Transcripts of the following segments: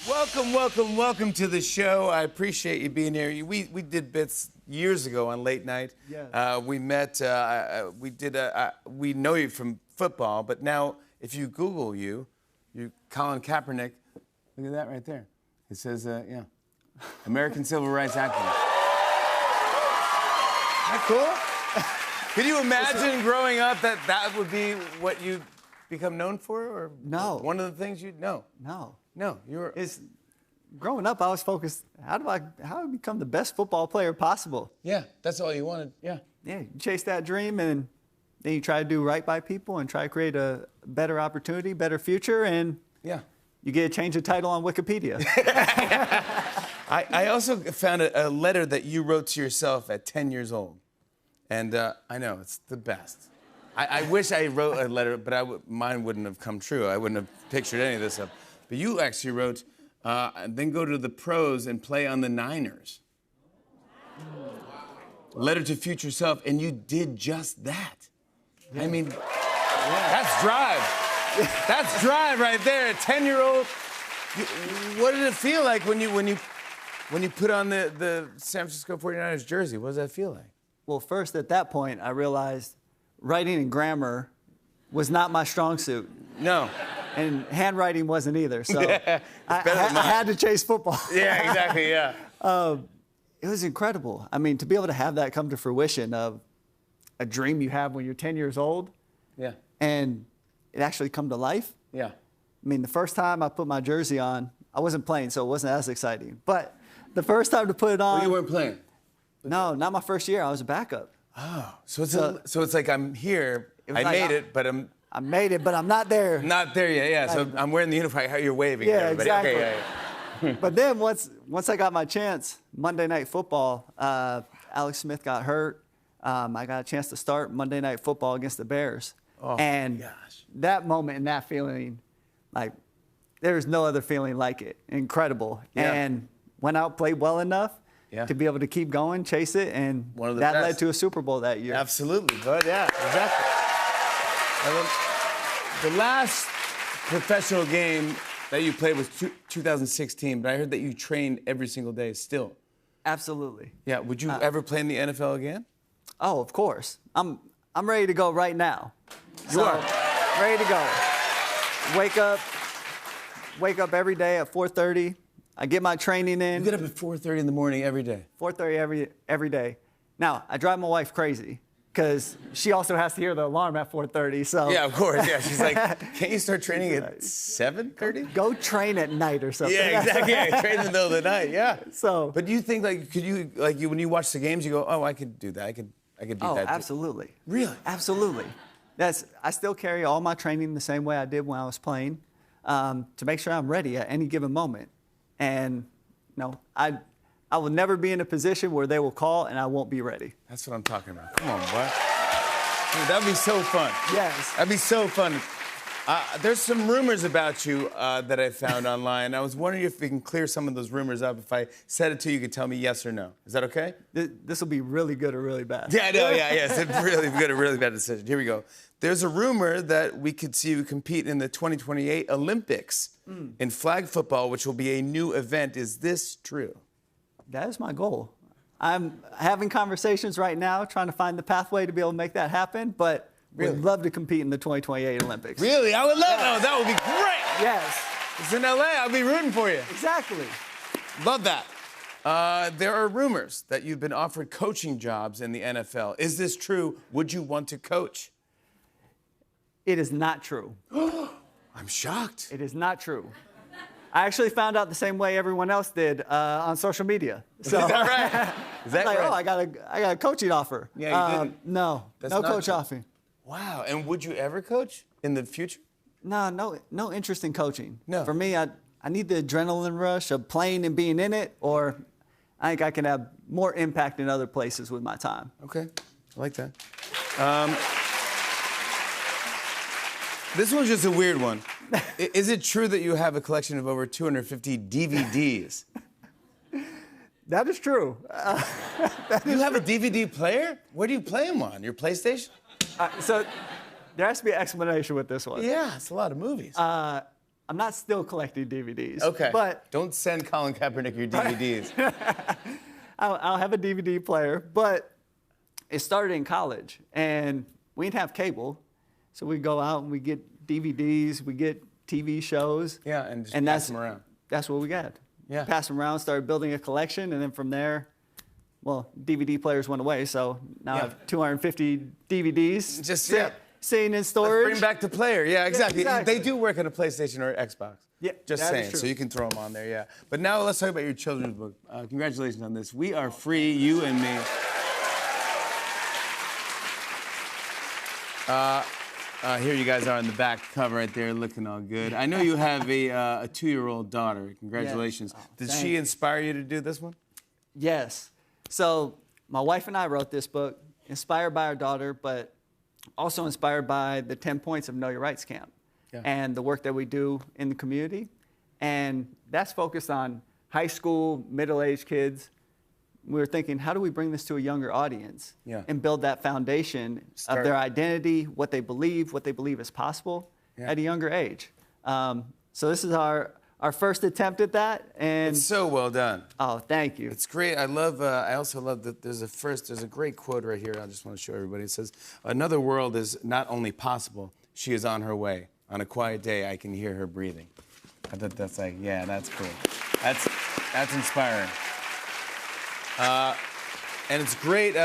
Welcome to the show. I appreciate you being here. We did bits years ago on late night. Yes. We met. We know you from football, but now if you Google you Colin Kaepernick. Look at that right there. It says, American Civil Rights Activist. Isn't that cool? Could you imagine growing up that would be what you become known for, or No. one of the things you'd know? No, you were. Growing up, I was focused. How do I become the best football player possible? Yeah, that's all you wanted. Yeah. Yeah, you chase that dream, and then you try to do right by people and try to create a better opportunity, better future, and Yeah. you get to change the title on Wikipedia. I also found a letter that you wrote to yourself at 10 years old. And I know, it's the best. I wish I wrote a letter, but mine wouldn't have come true. I wouldn't have pictured any of this up. But you actually wrote, then go to the pros and play on the Niners. Letter to future self, and you did just that. Yeah. I mean, that's drive. That's drive right there. A 10-year-old. What did it feel like when you put on the San Francisco 49ers jersey? What does that feel like? Well, first, at that point, I realized writing and grammar was not my strong suit. No. And handwriting wasn't either, so Yeah, I had to chase football. Yeah, exactly, yeah. It was incredible. I mean, to be able to have that come to fruition of a dream you have when you're 10 years old, Yeah. and it actually come to life. Yeah. I mean, the first time I put my jersey on, I wasn't playing, so it wasn't as exciting. But the first time to put it on, Oh, you weren't playing? no, not my first year. I was a backup. Oh, so it's like I'm here, I like made it, but I'm I made it, but I'm not there. not there yet. Yeah, so I'm wearing the uniform. How you're waving? Yeah, at everybody. exactly. Okay, yeah. But then once I got my chance, Monday Night Football, Alex Smith got hurt. I got a chance to start Monday Night Football against the Bears. Oh, and gosh. that moment and that feeling, like, there's no other feeling like it. Incredible. Yeah. And went out, played well enough to be able to keep going, chase it, and One of the that best. led to a Super Bowl that year. Absolutely, bud. Yeah, exactly. The last professional game that you played was 2016, but I heard that you trained every single day still. Absolutely. Yeah, would you ever play in the NFL again? Oh, of course. I'm ready to go right now. You are? Ready to go. Wake up every day at 4:30. I get my training in. You get up at 4:30 in the morning every day. 4:30 every day. Now, I drive my wife crazy because she also has to hear the alarm at 4:30. So Yeah, of course. Yeah, she's like, can't you start training at 7:30? go train at night or something. Yeah, exactly. Yeah, train in the middle of the night. Yeah. So, But do you think when you watch the games, you go, oh, I could do that. I could beat oh, that. absolutely. Really? Absolutely. I still carry all my training the same way I did when I was playing, to make sure I'm ready at any given moment. And I will never be in a position where they will call and I won't be ready. That's what I'm talking about. Come on, boy. Dude, that'd be so fun. Yes. That'd be so fun. There's some rumors about you that I found online. I was wondering if we can clear some of those rumors up. If I said it to you, you could tell me yes or no. Is that okay? This will be really good or really bad. Yeah, I know. Yeah. It's a really good, a really bad decision. Here we go. There's a rumor that we could see you compete in the 2028 Olympics in flag football, which will be a new event. Is this true? That is my goal. I'm having conversations right now, trying to find the pathway to be able to make that happen, but Really? would love to compete in the 2028 Olympics. Really? I would love that. That would be great. Yes, It's in LA. I'll be rooting for you. exactly. Love that. There are rumors that you've been offered coaching jobs in the NFL. Is this true? Would you want to coach? It is not true. I'm shocked. It is not true. I actually found out the same way everyone else did on social media. So, Is that right? Is that like, right? oh, I got a coaching offer. Yeah, you didn't. No, That's no not coach true. offer. Wow. And would you ever coach in the future? No interest in coaching. No. For me, I need the adrenaline rush of playing and being in it, or I think I can have more impact in other places with my time. Okay. I like that. This one's just a weird one. Is it true that you have a collection of over 250 DVDs? That is true. You have a DVD player? Where do you play them on? Your PlayStation? So there has to be an explanation with this one. Yeah, it's a lot of movies. I'm not still collecting DVDs. Okay. But don't send Colin Kaepernick your DVDs. I'll have a DVD player. But it started in college, and we didn't have cable, so we go out and we get DVDs, we get TV shows. Yeah, and just pass them around. That's what we got. Yeah. Pass them around, started building a collection, and then from there, well, DVD players went away, so now I have 250 DVDs sitting in storage. Let's bring back the player. Yeah, exactly. exactly. They do work on a PlayStation or Xbox. Yeah, just that is saying. true. So you can throw them on there. Yeah. But now let's talk about your children's book. Congratulations on this. We Are Free, You and Me. Here you guys are on the back cover right there, looking all good. I know you have a 2-year-old daughter. Congratulations. Yes. Did she inspire you to do this one? Yes. So my wife and I wrote this book, inspired by our daughter, but also inspired by the 10 points of Know Your Rights Camp and the work that we do in the community. And that's focused on high school, middle-aged kids. We were thinking, how do we bring this to a younger audience and build that foundation of their identity, what they believe is possible at a younger age? So this is our first attempt at that. And it's so well done. Oh, thank you. It's great. I also love that there's a great quote right here. I just want to show everybody. It says, "Another world is not only possible, she is on her way. On a quiet day, I can hear her breathing." I thought that's like, yeah, that's cool. That's inspiring. And it's great.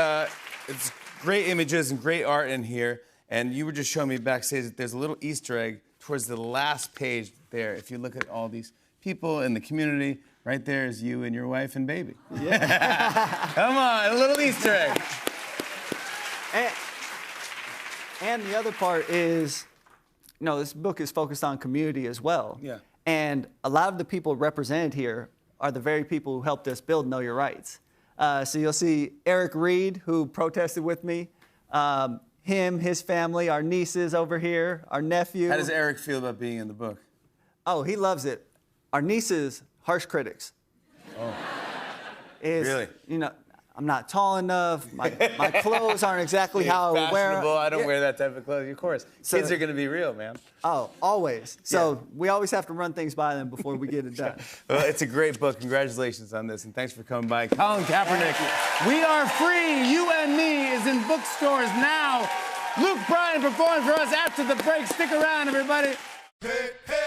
It's great images and great art in here. And you were just showing me backstage that there's a little Easter egg towards the last page there. If you look at all these people in the community, right there is you and your wife and baby. Yeah. Come on, a little Easter egg. And the other part is, this book is focused on community as well. Yeah. And a lot of the people represented here are the very people who helped us build Know Your Rights. So you'll see Eric Reed, who protested with me, him, his family, our nieces over here, our nephew. How does Eric feel about being in the book? Oh, he loves it. Our nieces, harsh critics. Oh. Really? I'm not tall enough. My clothes aren't exactly how I would wear them. I don't wear that type of clothes. Of course. Kids are going to be real, man. Oh, always. So we always have to run things by them before we get it done. Well, it's a great book. Congratulations on this, and thanks for coming by. Colin Kaepernick, We Are Free, You and Me is in bookstores now. Luke Bryan performs for us after the break. Stick around, everybody. Hey, hey.